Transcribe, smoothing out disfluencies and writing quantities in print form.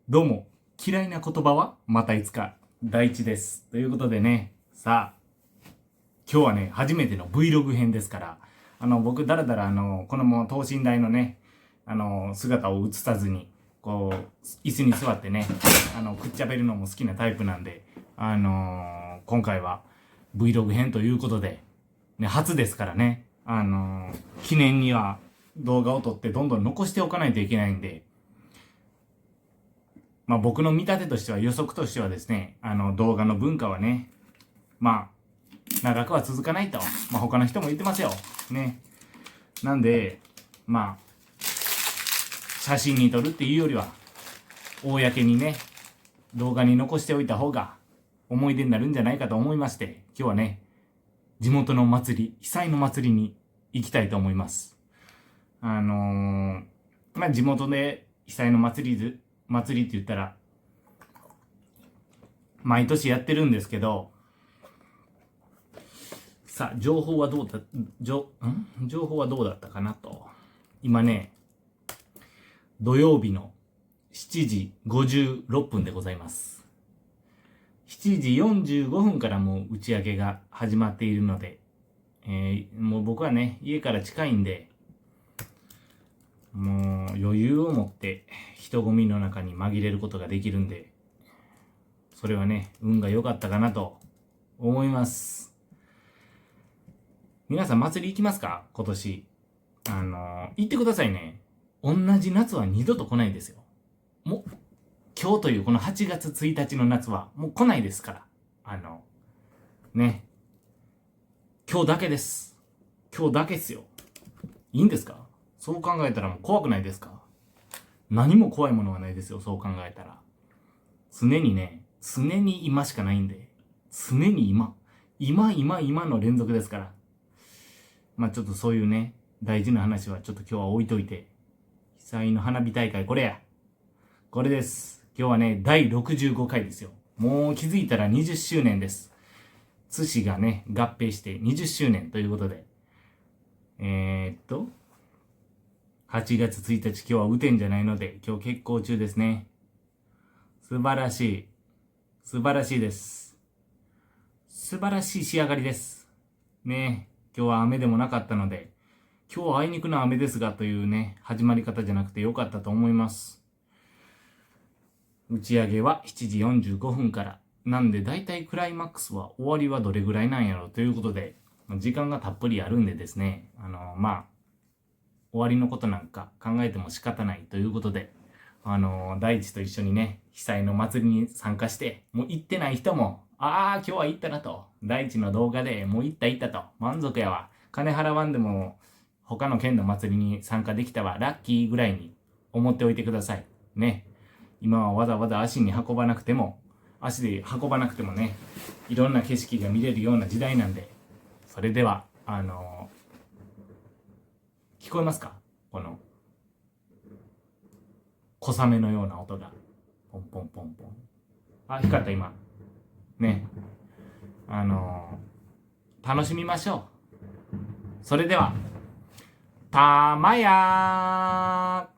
どうも、嫌いな言葉はまたいつか、大地です。ということでね、さあ、今日はね、初めての Vlog 編ですから、僕、だらだら、このもう等身大のね、姿を映さずに、こう、椅子に座ってね、くっちゃべるのも好きなタイプなんで、今回は Vlog 編ということで、ね、初ですからね、記念には動画を撮ってどんどん残しておかないといけないんで、まあ僕の見立てとしては予測としてはですね、動画の文化はね、まあ長くは続かないと、まあ他の人も言ってますよ。ね。なんで、まあ写真に撮るっていうよりは、公にね、動画に残しておいた方が思い出になるんじゃないかと思いまして、今日はね、地元の祭り、被災の祭りに行きたいと思います。まあ地元で被災の祭りって言ったら、毎年やってるんですけど、さあ、情報はどうだったかなと。今ね、土曜日の7時56分でございます。7時45分からもう打ち上げが始まっているので、もう僕はね、家から近いんで、もう余裕を持って人混みの中に紛れることができるんで、それはね、運が良かったかなと思います。皆さん祭り行きますか？今年。行ってくださいね。同じ夏は二度と来ないですよ。もう、今日というこの8月1日の夏はもう来ないですから。ね。今日だけです。今日だけっすよ。いいんですか？そう考えたらもう怖くないですか？何も怖いものはないですよ。そう考えたら。常に今しかないんで。常に今。今の連続ですから。まあちょっとそういうね、大事な話はちょっと今日は置いといて。被災の花火大会、これや。これです。今日はね、第65回ですよ。もう気づいたら20周年です。津市がね、合併して20周年ということで。8月1日今日は雨天じゃないので、今日結構中ですね。素晴らしい。素晴らしいです。素晴らしい仕上がりです。ね、今日は雨でもなかったので、今日はあいにくの雨ですがというね、始まり方じゃなくてよかったと思います。打ち上げは7時45分から。なんでだいたいクライマックスは終わりはどれぐらいなんやろということで、時間がたっぷりあるんでですね、まあ、終わりのことなんか考えても仕方ないということで、大地と一緒にね、被災の祭りに参加して、もう行ってない人も、今日は行ったなと。大地の動画でもう行ったと。満足やわ。金払わんでも、他の県の祭りに参加できたわ。ラッキーぐらいに思っておいてください。ね。今はわざわざ足で運ばなくてもね、いろんな景色が見れるような時代なんで、それでは、聞こえますか？この、小雨のような音が。ポンポンポンポン。光った今。ね。楽しみましょう。それでは、たまやー